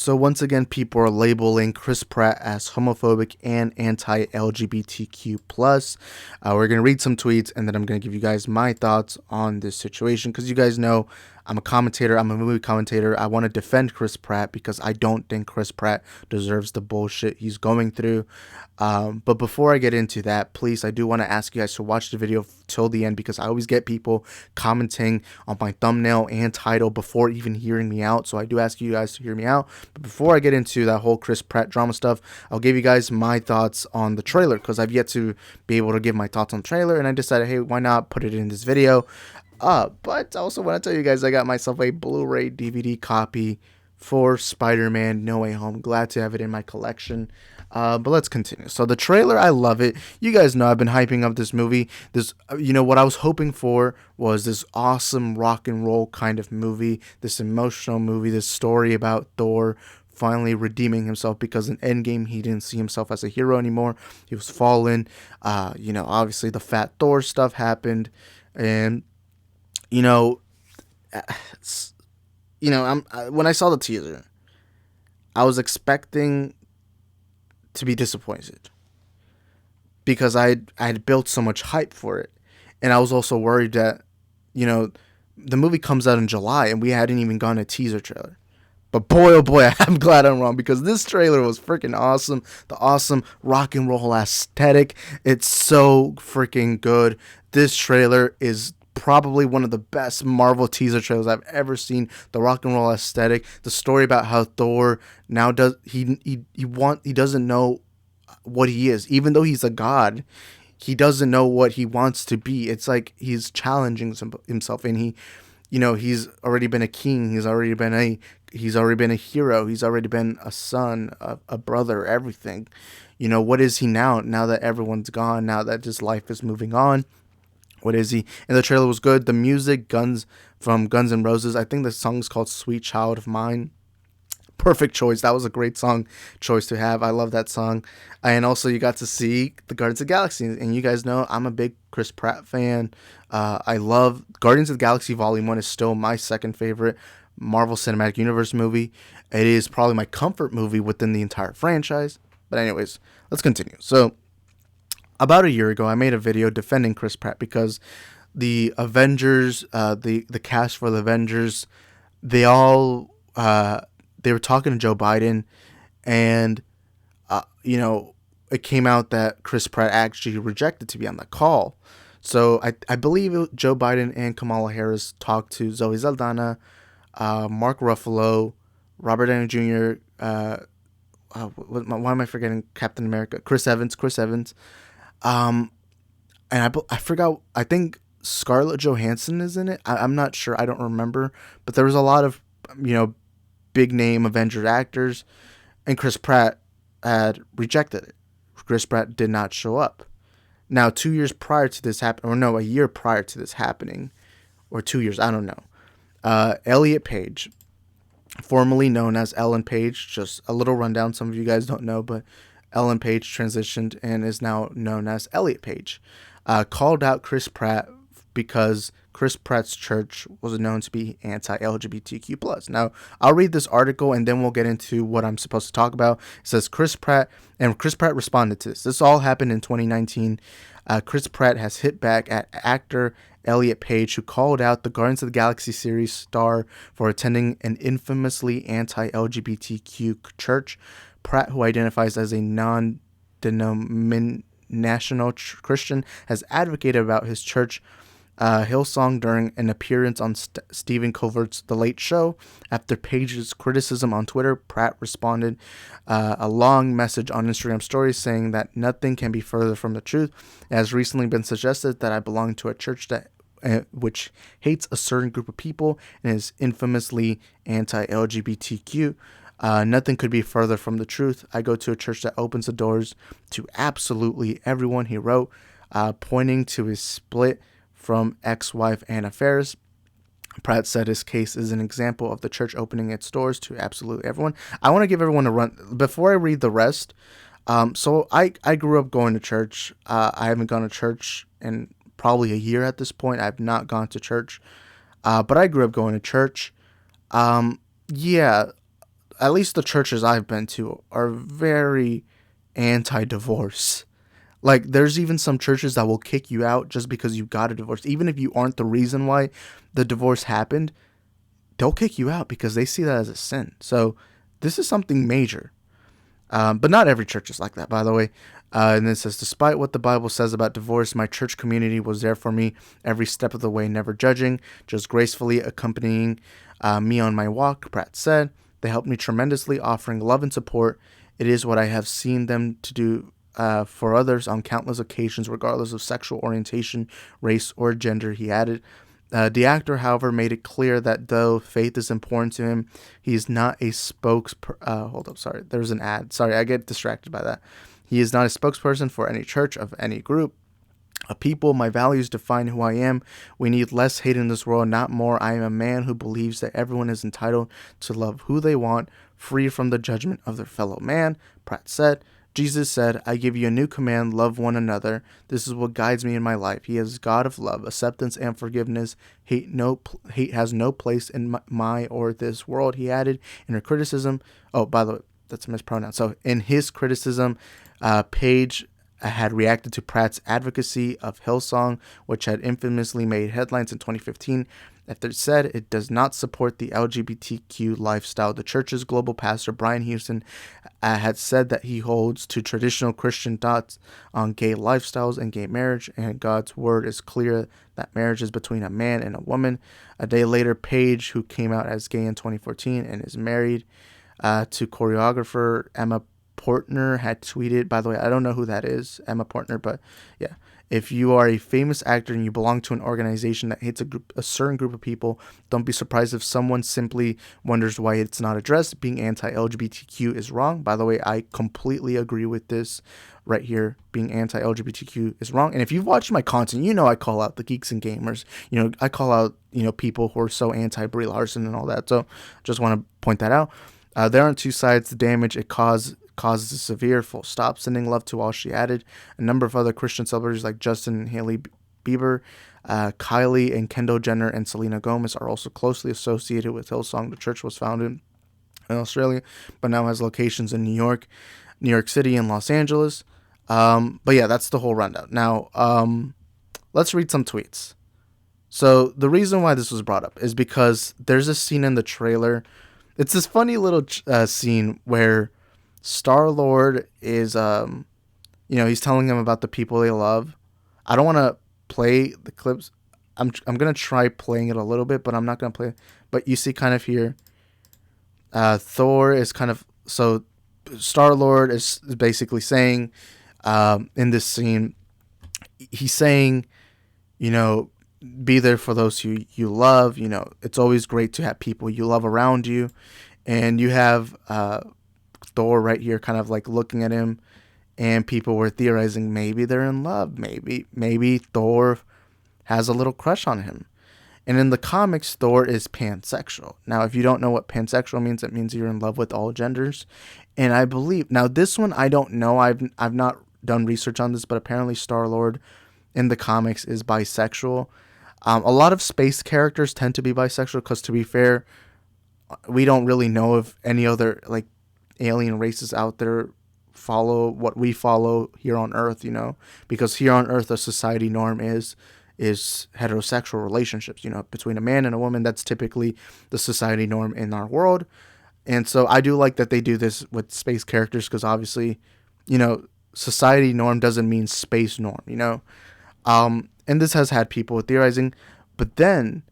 So once again, people are labeling Chris Pratt as homophobic and anti-LGBTQ plus. We're gonna read some tweets, and then I'm gonna give you guys my thoughts on this situation, because you guys know I'm a commentator. I'm a movie commentator. I want to defend Chris Pratt because I don't think Chris Pratt deserves the bullshit he's going through. But before I get into that, please, I do want to ask you guys to watch the video till the end, because I always get people commenting on my thumbnail and title before even hearing me out. So I do ask you guys to hear me out. But before I get into that whole Chris Pratt drama stuff, I'll give you guys my thoughts on the trailer, because I've yet to be able to give my thoughts on the trailer, and I decided, hey, why not put it in this video? But I also want to tell you guys I got myself a Blu-ray DVD copy for Spider-Man No Way Home. Glad to have it in my collection. But let's continue. So the trailer, I love it. You guys know I've been hyping up this movie. What I was hoping for was this awesome rock and roll kind of movie, this emotional movie, this story about Thor finally redeeming himself, because in Endgame he didn't see himself as a hero anymore. He was fallen. Obviously the Fat Thor stuff happened, and when I saw the teaser, I was expecting to be disappointed, because I had built so much hype for it, and I was also worried that the movie comes out in July and we hadn't even gotten a teaser trailer. But boy, oh boy, I'm glad I'm wrong, because this trailer was freaking awesome. The awesome rock and roll aesthetic, it's so freaking good. This trailer is probably one of the best Marvel teaser trailers I've ever seen. The rock and roll aesthetic, the story about how Thor now he doesn't know what he is, even though he's a god. He doesn't know what he wants to be. It's like he's challenging himself, and he's already been a king. He's already been a hero. He's already been a son, a brother, everything. What is he now? Now that everyone's gone, now that his life is moving on, what is he? And the trailer was good. The music, from Guns N' Roses. I think the song is called Sweet Child of Mine. Perfect choice. That was a great song choice to have. I love that song. And also you got to see the Guardians of the Galaxy. And you guys know I'm a big Chris Pratt fan. I love Guardians of the Galaxy Volume 1 is still my second favorite Marvel Cinematic Universe movie. It is probably my comfort movie within the entire franchise. But anyways, let's continue. So about a year ago, I made a video defending Chris Pratt, because the Avengers, the cast for the Avengers, they were talking to Joe Biden, and it came out that Chris Pratt actually rejected to be on the call. So I believe Joe Biden and Kamala Harris talked to Zoe Saldana, Mark Ruffalo, Robert Downey Jr., why am I forgetting Captain America? Chris Evans. And I forgot, I think Scarlett Johansson is in it. I'm not sure. I don't remember. But there was a lot of, big name Avenger actors, and Chris Pratt had rejected it. Chris Pratt did not show up. Now, 2 years prior to this happening, or no, a year prior to this happening, or 2 years, I don't know. Elliot Page, formerly known as Ellen Page, just a little rundown. Some of you guys don't know, but Ellen Page transitioned and is now known as Elliot Page, called out Chris Pratt because Chris Pratt's church was known to be anti-LGBTQ+. Now, I'll read this article and then we'll get into what I'm supposed to talk about. It says Chris Pratt responded to this. This all happened in 2019. Chris Pratt has hit back at actor Elliot Page, who called out the Guardians of the Galaxy series star for attending an infamously anti-LGBTQ church. Pratt, who identifies as a non-denominational Christian, has advocated about his church Hillsong during an appearance on Stephen Colbert's The Late Show. After Page's criticism on Twitter, Pratt responded a long message on Instagram stories saying that nothing can be further from the truth. It has recently been suggested that I belong to a church that which hates a certain group of people and is infamously anti-LGBTQ. Nothing could be further from the truth. I go to a church that opens the doors to absolutely everyone, he wrote, pointing to his split from ex-wife Anna Faris. Pratt said his case is an example of the church opening its doors to absolutely everyone. I want to give everyone a run before I read the rest. So I grew up going to church. I haven't gone to church in probably a year at this point. I've not gone to church, but I grew up going to church. Yeah, at least the churches I've been to are very anti-divorce. Like, there's even some churches that will kick you out just because you got a divorce. Even if you aren't the reason why the divorce happened, they'll kick you out because they see that as a sin. So this is something major. But not every church is like that, by the way. And it says, despite what the Bible says about divorce, my church community was there for me every step of the way, never judging, just gracefully accompanying me on my walk, Pratt said. They helped me tremendously, offering love and support. It is what I have seen them to do for others on countless occasions, regardless of sexual orientation, race, or gender, he added. The actor, however, made it clear that though faith is important to him, he is not a hold up, sorry. There's an ad. Sorry, I get distracted by that. He is not a spokesperson for any church of any group. A people, my values define who I am. We need less hate in this world, not more. I am a man who believes that everyone is entitled to love who they want, free from the judgment of their fellow man, Pratt said. Jesus said, I give you a new command, love one another. This is what guides me in my life. He is God of love, acceptance, and forgiveness. Hate has no place in my or this world, he added in her criticism. Oh, by the way, that's a mispronoun. So in his criticism, Page had reacted to Pratt's advocacy of Hillsong, which had infamously made headlines in 2015. After it said it does not support the LGBTQ lifestyle, the church's global pastor, Brian Houston, had said that he holds to traditional Christian thoughts on gay lifestyles and gay marriage, and God's word is clear that marriage is between a man and a woman. A day later, Page, who came out as gay in 2014 and is married to choreographer Emma Portner, had tweeted, by the way, I don't know who that is, Emma Portner, but yeah. If you are a famous actor and you belong to an organization that hates a certain group of people, don't be surprised if someone simply wonders why it's not addressed. Being anti-LGBTQ is wrong. By the way, I completely agree with this right here. Being anti-LGBTQ is wrong. And if you've watched my content, you know I call out the geeks and gamers. You know, I call out, people who are so anti-Brie Larson and all that. So just want to point that out. There aren't two sides. The damage it causes is severe, full stop. Sending love to all, she added. A number of other Christian celebrities like Justin and Hailey Bieber, Kylie and Kendall Jenner, and Selena Gomez are also closely associated with Hillsong. The church was founded in Australia, but now has locations in New York City, and Los Angeles. But yeah, that's the whole rundown. Now, let's read some tweets. So the reason why this was brought up is because there's a scene in the trailer. It's this funny little scene where Star-Lord is, he's telling him about the people they love. I don't want to play the clips. I'm going to try playing it a little bit, but I'm not going to play it. But you see kind of here, Thor is kind of, so Star-Lord is basically saying, in this scene, he's saying, be there for those who you love. It's always great to have people you love around you. And you have, Thor right here kind of like looking at him, and people were theorizing maybe they're in love. Maybe Thor has a little crush on him. And in the comics, Thor is pansexual. Now, if you don't know what pansexual means, it means you're in love with all genders. And I believe, now this one, I don't know. I've not done research on this, but apparently Star-Lord in the comics is bisexual. A lot of space characters tend to be bisexual because, to be fair, we don't really know if any other like alien races out there follow what we follow here on Earth, because here on Earth, the society norm is heterosexual relationships, between a man and a woman. That's typically the society norm in our world. And so I do like that they do this with space characters, because obviously, society norm doesn't mean space norm, and this has had people theorizing. But then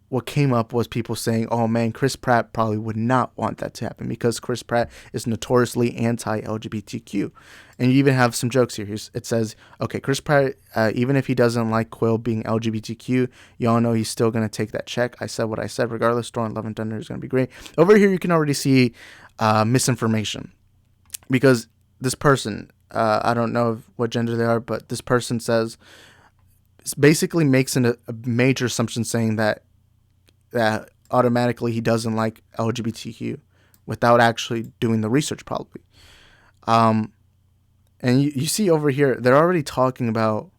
what came up was people saying, oh man, Chris Pratt probably would not want that to happen, because Chris Pratt is notoriously anti-LGBTQ. And you even have some jokes here. It says, okay, Chris Pratt, even if he doesn't like Quill being LGBTQ, y'all know he's still going to take that check. I said what I said. Regardless, Thor and Love and Thunder is going to be great. Over here, you can already see misinformation, because this person, I don't know what gender they are, but this person says, basically makes a major assumption saying that automatically he doesn't like LGBTQ without actually doing the research, probably. And you see over here, they're already talking about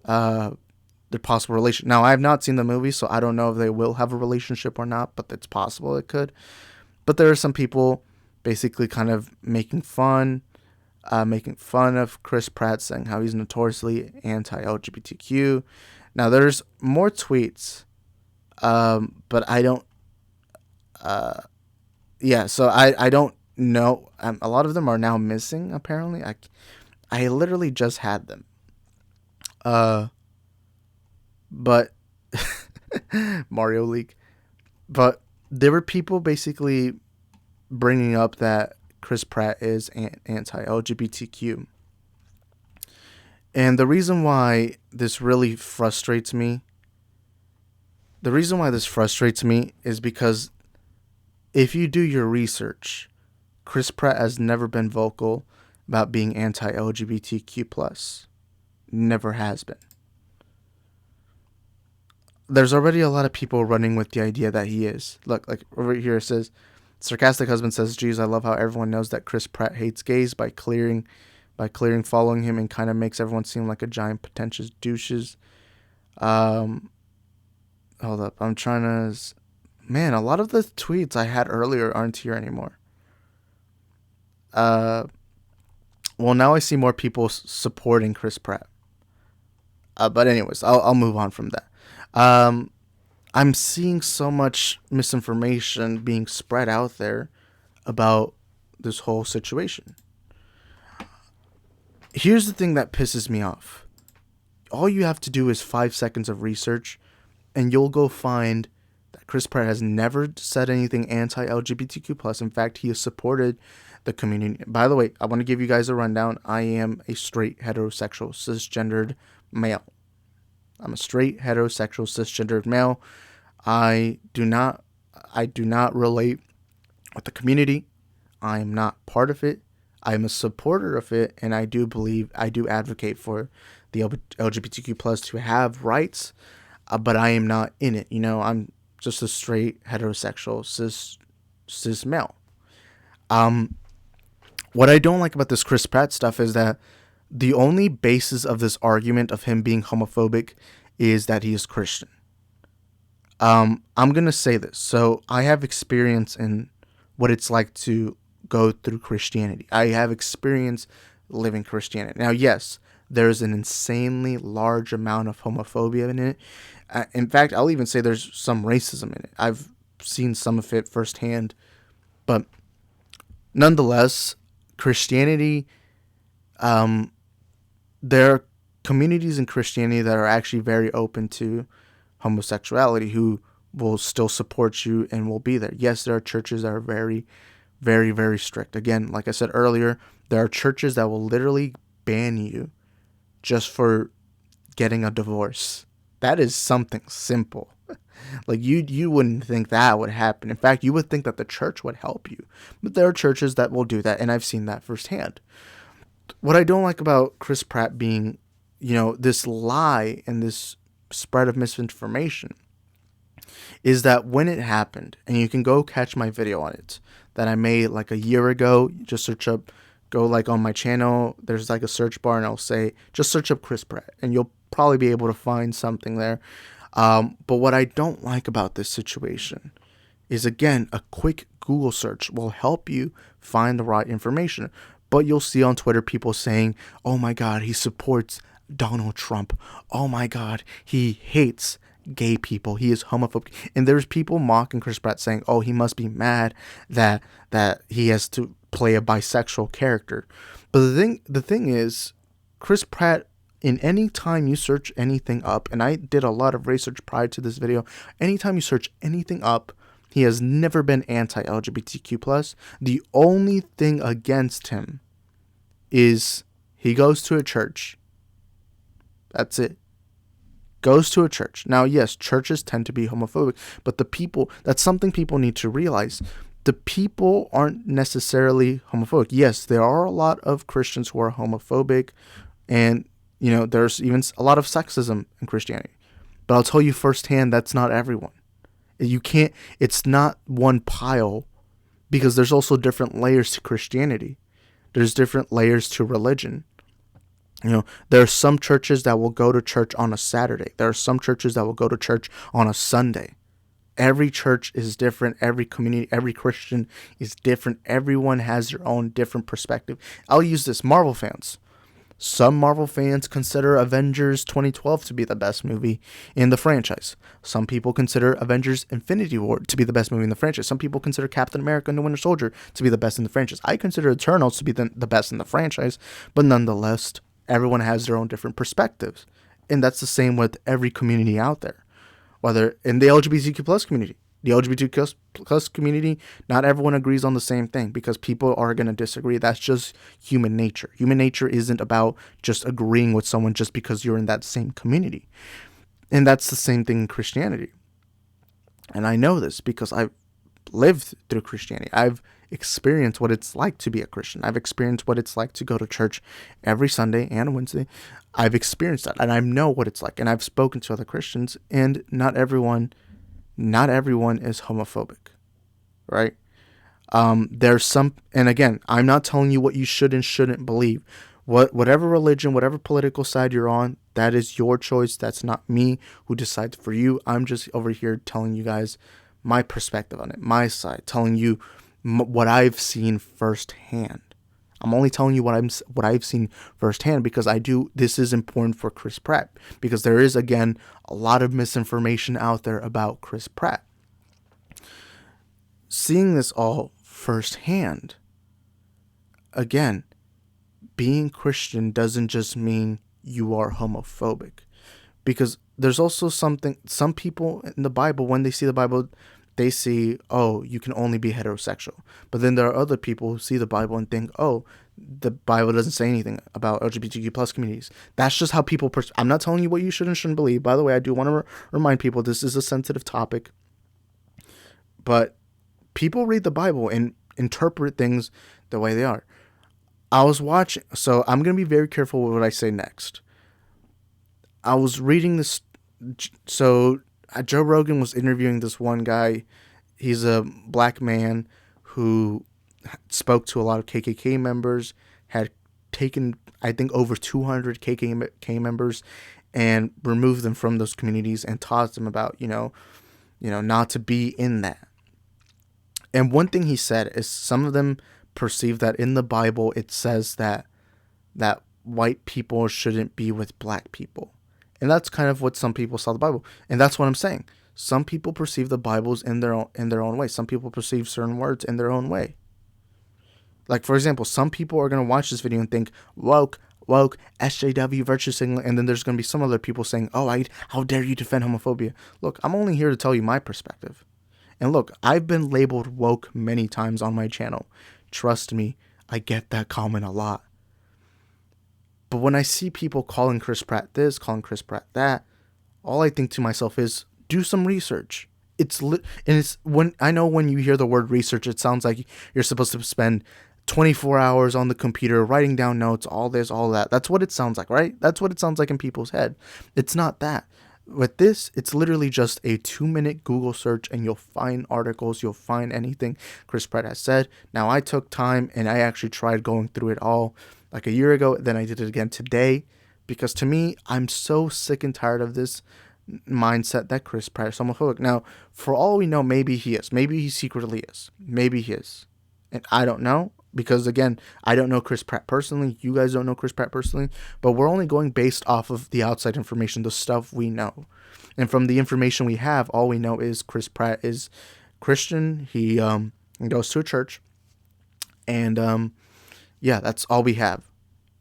their possible relation. Now, I have not seen the movie, so I don't know if they will have a relationship or not, but it's possible it could. But there are some people basically kind of making fun of Chris Pratt, saying how he's notoriously anti-LGBTQ. Now, there's more tweets, but I don't. Yeah, so I don't know. A lot of them are now missing. Apparently, I literally just had them. But Mario League. But there were people basically bringing up that Chris Pratt is anti-LGBTQ. And the reason why this really frustrates me, is because if you do your research, Chris Pratt has never been vocal about being anti-LGBTQ+. Never has been. There's already a lot of people running with the idea that he is. Look, like over here it says, sarcastic husband says, geez, I love how everyone knows that Chris Pratt hates gays by clearing following him, and kind of makes everyone seem like a giant pretentious douches. Hold up. I'm trying to... Man, a lot of the tweets I had earlier aren't here anymore. Well, now I see more people supporting Chris Pratt. But anyways, I'll move on from that. I'm seeing so much misinformation being spread out there about this whole situation. Here's the thing that pisses me off. All you have to do is 5 seconds of research, and you'll go find that Chris Pratt has never said anything anti-LGBTQ+. In fact, he has supported the community. By the way, I want to give you guys a rundown. I am a straight, heterosexual, cisgendered male. I'm a straight, heterosexual, cisgendered male. I do not relate with the community. I am not part of it. I'm a supporter of it, and I do advocate for the LGBTQ+ to have rights, but I am not in it. I'm just a straight, heterosexual, cis male. What I don't like about this Chris Pratt stuff is that the only basis of this argument of him being homophobic is that he is Christian. I'm going to say this. So I have experience in what it's like to go through Christianity. I have experience living Christianity. Now, yes, there's an insanely large amount of homophobia in it. In fact, I'll even say there's some racism in it. I've seen some of it firsthand. But nonetheless, Christianity, there are communities in Christianity that are actually very open to homosexuality, who will still support you and will be there. Yes, there are churches that are very, very, very strict. Again, like I said earlier, there are churches that will literally ban you just for getting a divorce. That is something simple. Like you wouldn't think that would happen. In fact, you would think that the church would help you. But there are churches that will do that, and I've seen that firsthand. What I don't like about Chris Pratt being, this lie and this spread of misinformation is that when it happened, and you can go catch my video on it that I made like a year ago, just go like on my channel, there's like a search bar, and I'll say, just search up Chris Pratt, and you'll probably be able to find something there. But what I don't like about this situation is, again, a quick Google search will help you find the right information. But you'll see on Twitter people saying, oh my God, he supports Donald Trump. Oh my God, he hates gay people. He is homophobic. And there's people mocking Chris Pratt saying, oh, he must be mad that he has to play a bisexual character. But the thing is, Chris Pratt, in any time you search anything up, and I did a lot of research prior to this video, anytime you search anything up, he has never been anti-LGBTQ+. The only thing against him is he goes to a church. That's it. Goes to a church. Now, yes, churches tend to be homophobic, but that's something people need to realize. The people aren't necessarily homophobic. Yes, there are a lot of Christians who are homophobic, and there's even a lot of sexism in Christianity. But I'll tell you firsthand, that's not everyone. It's not one pile, because there's also different layers to Christianity. There's different layers to religion. There are some churches that will go to church on a Saturday. There are some churches that will go to church on a Sunday. Every church is different. Every community, every Christian is different. Everyone has their own different perspective. I'll use this. Marvel fans. Some Marvel fans consider Avengers 2012 to be the best movie in the franchise. Some people consider Avengers Infinity War to be the best movie in the franchise. Some people consider Captain America and the Winter Soldier to be the best in the franchise. I consider Eternals to be the best in the franchise, but nonetheless, everyone has their own different perspectives. And that's the same with every community out there. Whether in the LGBTQ plus community, the LGBTQ plus community, not everyone agrees on the same thing because people are going to disagree. That's just human nature. Human nature isn't about just agreeing with someone just because you're in that same community. And that's the same thing in Christianity. And I know this because I've lived through Christianity. I've experienced what it's like to be a Christian. I've experienced what it's like to go to church every Sunday and Wednesday. I've experienced that, and I know what it's like. And I've spoken to other Christians, and not everyone is homophobic, right? There's some, and again, I'm not telling you what you should and shouldn't believe. Whatever religion, whatever political side you're on, that is your choice. That's not me who decides for you. I'm just over here telling you guys my perspective on it, my side, telling you what I've seen firsthand. I'm only telling you what I've seen firsthand because this is important for Chris Pratt, because there is, again, a lot of misinformation out there about Chris Pratt. Seeing this all firsthand, again, being Christian doesn't just mean you are homophobic, because there's also some people in the Bible, when they see the Bible, they see, oh, you can only be heterosexual. But then there are other people who see the Bible and think, oh, the Bible doesn't say anything about LGBTQ plus communities. That's just how people... I'm not telling you what you should and shouldn't believe. By the way, I do want to remind people this is a sensitive topic. But people read the Bible and interpret things the way they are. I was watching... So I'm going to be very careful with what I say next. I was reading this... So... Joe Rogan was interviewing this one guy. He's a black man who spoke to a lot of KKK members, had taken, I think, over 200 KKK members and removed them from those communities and taught them about, not to be in that. And one thing he said is some of them perceive that in the Bible it says that white people shouldn't be with black people. And that's kind of what some people saw the Bible. And that's what I'm saying. Some people perceive the Bibles in their own way. Some people perceive certain words in their own way. Like, for example, some people are going to watch this video and think, woke, SJW, virtue signaling. And then there's going to be some other people saying, oh, how dare you defend homophobia? Look, I'm only here to tell you my perspective. And look, I've been labeled woke many times on my channel. Trust me, I get that comment a lot. But when I see people calling Chris Pratt this, calling Chris Pratt that, all I think to myself is, do some research. When you hear the word research, it sounds like you're supposed to spend 24 hours on the computer writing down notes, all this, all that. That's what it sounds like, right? That's what it sounds like in people's head. It's not that. With this, it's literally just a 2-minute Google search and you'll find articles, you'll find anything Chris Pratt has said. Now, I took time and I actually tried going through it all like a year ago, then I did it again today, because to me, I'm so sick and tired of this mindset that Chris Pratt is homophobic. Now, for all we know, maybe he is. Maybe he secretly is. Maybe he is. And I don't know, because again, I don't know Chris Pratt personally. You guys don't know Chris Pratt personally, but we're only going based off of the outside information, the stuff we know. And from the information we have, all we know is Chris Pratt is Christian. He goes to a church, and yeah, that's all we have.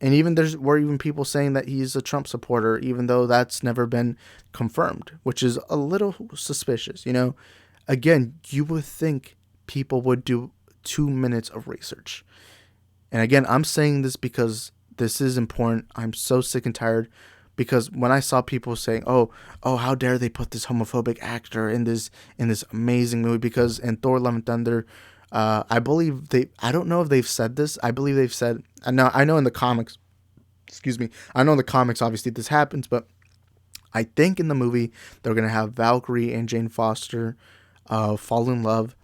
And even were even people saying that he's a Trump supporter, even though that's never been confirmed, which is a little suspicious. Again, you would think people would do 2 minutes of research. And again, I'm saying this because this is important. I'm so sick and tired, because when I saw people saying, oh, how dare they put this homophobic actor in this amazing movie, because in Thor: Love and Thunder, I believe I don't know if they've said this. I believe they've said, I know in the comics, I know in the comics, obviously this happens, but I think in the movie, they're going to have Valkyrie and Jane Foster fall in love.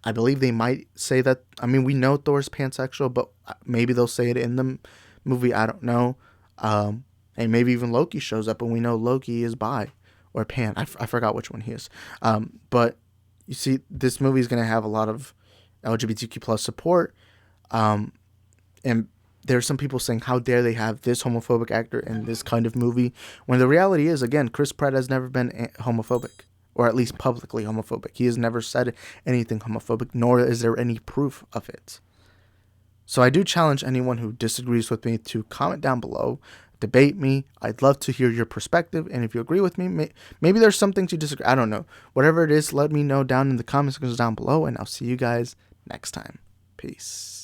I believe they might say that. I mean, we know Thor's pansexual, but maybe they'll say it in the movie. I don't know. And maybe even Loki shows up and we know Loki is bi. or Pan. I forgot which one he is. But you see, this movie is going to have a lot of LGBTQ plus support. And there's some people saying, how dare they have this homophobic actor in this kind of movie? When the reality is, again, Chris Pratt has never been homophobic, or at least publicly homophobic. He has never said anything homophobic, nor is there any proof of it. So I do challenge anyone who disagrees with me to comment down below, debate me. I'd love to hear your perspective, and if you agree with me, maybe there's something to disagree. I don't know. Whatever it is, let me know down in the comments sections down below, and I'll see you guys next time. Peace.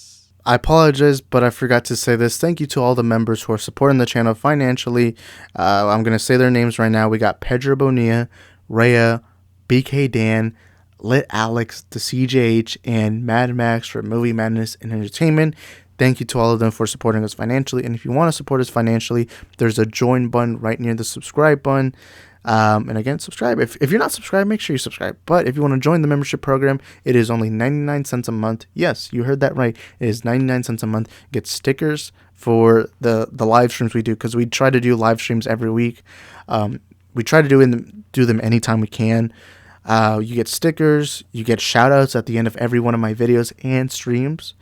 I apologize, but I forgot to say this. Thank you to all the members who are supporting the channel financially. I'm going to say their names right now. We got Pedro Bonilla, Rhea, BK Dan, Lit Alex, the CJH, and Mad Max for Movie Madness and Entertainment. Thank you to all of them for supporting us financially. And if you want to support us financially, there's a join button right near the subscribe button. And again, subscribe. If you're not subscribed, make sure you subscribe. But if you want to join the membership program, it is only 99 cents a month. Yes, you heard that right. It is 99 cents a month. Get stickers for the live streams we do, because we try to do live streams every week. We try to do them anytime we can. You get stickers. You get shout outs at the end of every one of my videos and streams.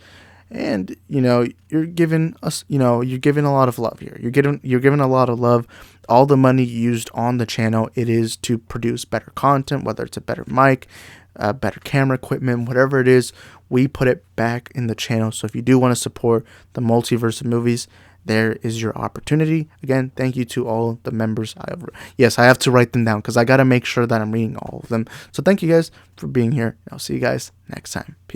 And, you're giving us, you're giving a lot of love here. You're giving a lot of love. All the money used on the channel, it is to produce better content, whether it's a better mic, better camera equipment, whatever it is, we put it back in the channel. So if you do want to support the multiverse of movies, there is your opportunity. Again, thank you to all the members. Yes, I have to write them down because I got to make sure that I'm reading all of them. So thank you guys for being here. I'll see you guys next time. Peace.